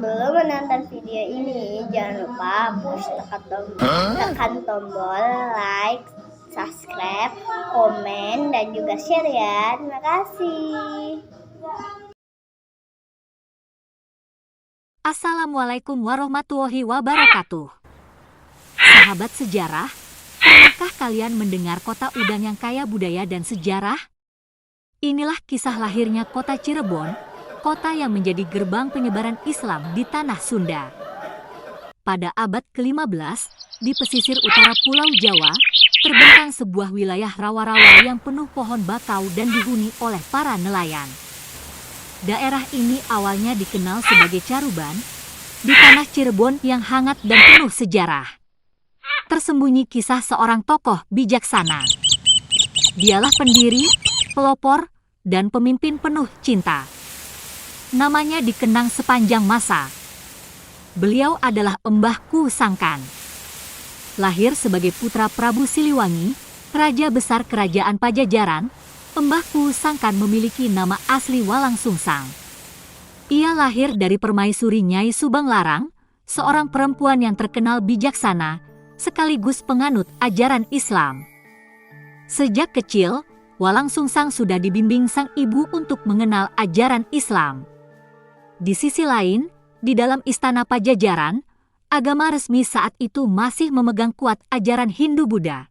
Sebelum menonton video ini, jangan lupa tekan tombol like, subscribe, komen, dan juga share ya. Terima kasih. Assalamualaikum warahmatullahi wabarakatuh. Sahabat sejarah, pernahkah kalian mendengar kota udang yang kaya budaya dan sejarah? Inilah kisah lahirnya kota Cirebon, kota yang menjadi gerbang penyebaran Islam di tanah Sunda. Pada abad ke-15, di pesisir utara Pulau Jawa, terbentang sebuah wilayah rawa-rawa yang penuh pohon bakau dan dihuni oleh para nelayan. Daerah ini awalnya dikenal sebagai Caruban, di tanah Cirebon yang hangat dan penuh sejarah. Tersembunyi kisah seorang tokoh bijaksana. Dialah pendiri, pelopor, dan pemimpin penuh cinta. Namanya dikenang sepanjang masa. Beliau adalah Mbah Ku Sangkan. Lahir sebagai putra Prabu Siliwangi, Raja Besar Kerajaan Pajajaran, Mbah Ku Sangkan memiliki nama asli Walangsungsang. Ia lahir dari permaisuri Nyai Subang Larang, seorang perempuan yang terkenal bijaksana, sekaligus penganut ajaran Islam. Sejak kecil, Walangsungsang sudah dibimbing sang ibu untuk mengenal ajaran Islam. Di sisi lain, di dalam istana Pajajaran, agama resmi saat itu masih memegang kuat ajaran Hindu-Buddha.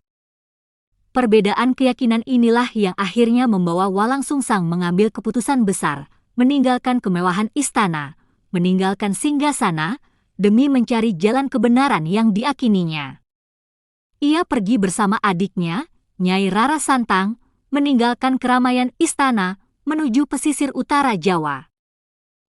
Perbedaan keyakinan inilah yang akhirnya membawa Walangsungsang mengambil keputusan besar, meninggalkan kemewahan istana, meninggalkan singgasana, demi mencari jalan kebenaran yang diakininya. Ia pergi bersama adiknya, Nyai Rara Santang, meninggalkan keramaian istana, menuju pesisir utara Jawa.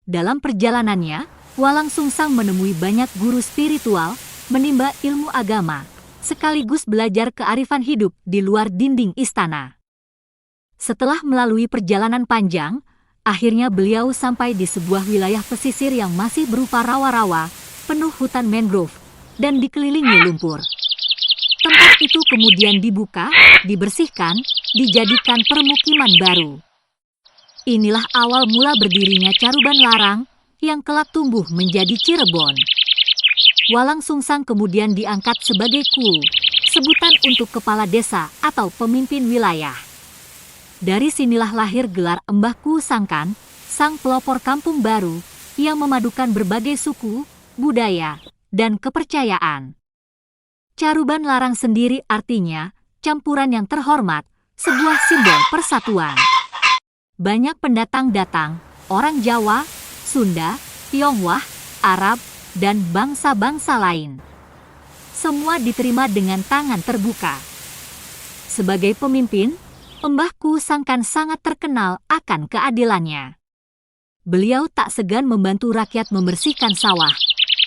Dalam perjalanannya, Walangsungsang menemui banyak guru spiritual, menimba ilmu agama, sekaligus belajar kearifan hidup di luar dinding istana. Setelah melalui perjalanan panjang, akhirnya beliau sampai di sebuah wilayah pesisir yang masih berupa rawa-rawa, penuh hutan mangrove, dan dikelilingi lumpur. Tempat itu kemudian dibuka, dibersihkan, dijadikan permukiman baru. Inilah awal mula berdirinya Caruban Larang, yang kelak tumbuh menjadi Cirebon. Walangsungsang kemudian diangkat sebagai Ku, sebutan untuk kepala desa atau pemimpin wilayah. Dari sinilah lahir gelar Mbah Ku Sangkan, sang pelopor kampung baru, yang memadukan berbagai suku, budaya, dan kepercayaan. Caruban Larang sendiri artinya campuran yang terhormat, sebuah simbol persatuan. Banyak pendatang datang, orang Jawa, Sunda, Tionghoa, Arab, dan bangsa-bangsa lain. Semua diterima dengan tangan terbuka. Sebagai pemimpin, Mbah Ku Sangkan sangat terkenal akan keadilannya. Beliau tak segan membantu rakyat membersihkan sawah,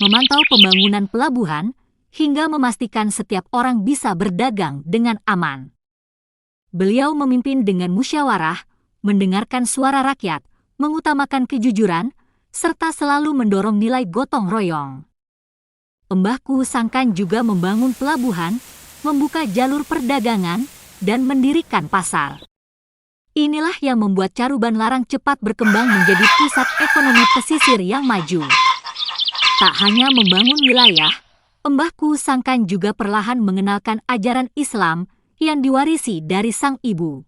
memantau pembangunan pelabuhan, hingga memastikan setiap orang bisa berdagang dengan aman. Beliau memimpin dengan musyawarah, mendengarkan suara rakyat, mengutamakan kejujuran, serta selalu mendorong nilai gotong royong. Mbah Ku Sangkan juga membangun pelabuhan, membuka jalur perdagangan, dan mendirikan pasar. Inilah yang membuat Caruban Larang cepat berkembang menjadi pusat ekonomi pesisir yang maju. Tak hanya membangun wilayah, Mbah Ku Sangkan juga perlahan mengenalkan ajaran Islam yang diwarisi dari sang ibu.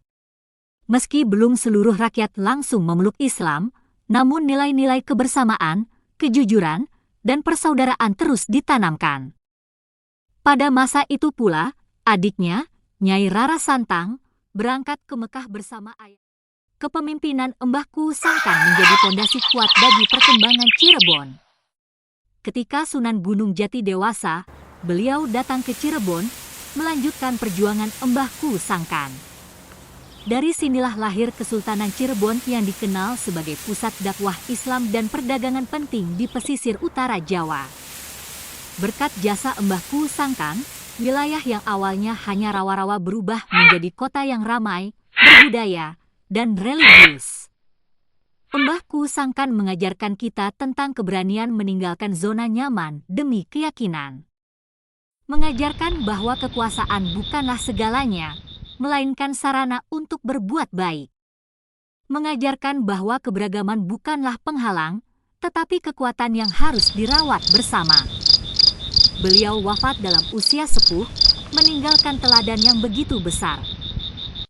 Meski belum seluruh rakyat langsung memeluk Islam, namun nilai-nilai kebersamaan, kejujuran, dan persaudaraan terus ditanamkan. Pada masa itu pula, adiknya, Nyai Rara Santang, berangkat ke Mekah bersama ayah. Kepemimpinan Mbah Ku Sangkan menjadi pondasi kuat bagi perkembangan Cirebon. Ketika Sunan Gunung Jati dewasa, beliau datang ke Cirebon, melanjutkan perjuangan Mbah Ku Sangkan. Dari sinilah lahir Kesultanan Cirebon yang dikenal sebagai pusat dakwah Islam dan perdagangan penting di pesisir utara Jawa. Berkat jasa Mbah Ku Sangkan, wilayah yang awalnya hanya rawa-rawa berubah menjadi kota yang ramai, berbudaya, dan religius. Mbah Ku Sangkan mengajarkan kita tentang keberanian meninggalkan zona nyaman demi keyakinan. Mengajarkan bahwa kekuasaan bukanlah segalanya, melainkan sarana untuk berbuat baik. Mengajarkan bahwa keberagaman bukanlah penghalang, tetapi kekuatan yang harus dirawat bersama. Beliau wafat dalam usia sepuh, meninggalkan teladan yang begitu besar.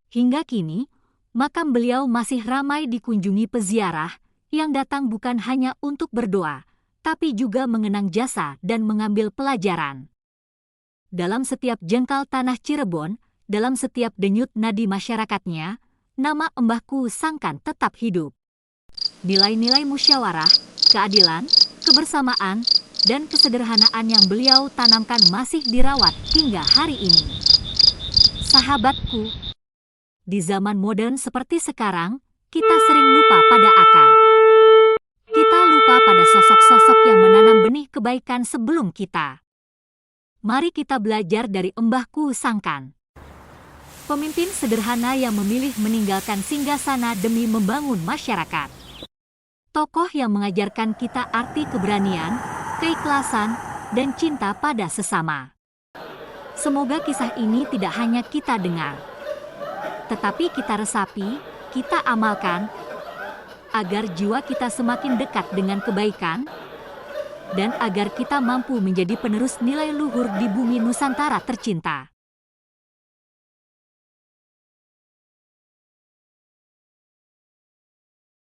Hingga kini, makam beliau masih ramai dikunjungi peziarah yang datang bukan hanya untuk berdoa, tapi juga mengenang jasa dan mengambil pelajaran. Dalam setiap jengkal tanah Cirebon, dalam setiap denyut nadi masyarakatnya, nama Mbahku Sangkan tetap hidup. Nilai-nilai musyawarah, keadilan, kebersamaan, dan kesederhanaan yang beliau tanamkan masih dirawat hingga hari ini. Sahabatku, di zaman modern seperti sekarang, kita sering lupa pada akar. Kita lupa pada sosok-sosok yang menanam benih kebaikan sebelum kita. Mari kita belajar dari Mbahku Sangkan. Pemimpin sederhana yang memilih meninggalkan singgasana demi membangun masyarakat. Tokoh yang mengajarkan kita arti keberanian, keikhlasan, dan cinta pada sesama. Semoga kisah ini tidak hanya kita dengar, tetapi kita resapi, kita amalkan, agar jiwa kita semakin dekat dengan kebaikan, dan agar kita mampu menjadi penerus nilai luhur di bumi Nusantara tercinta.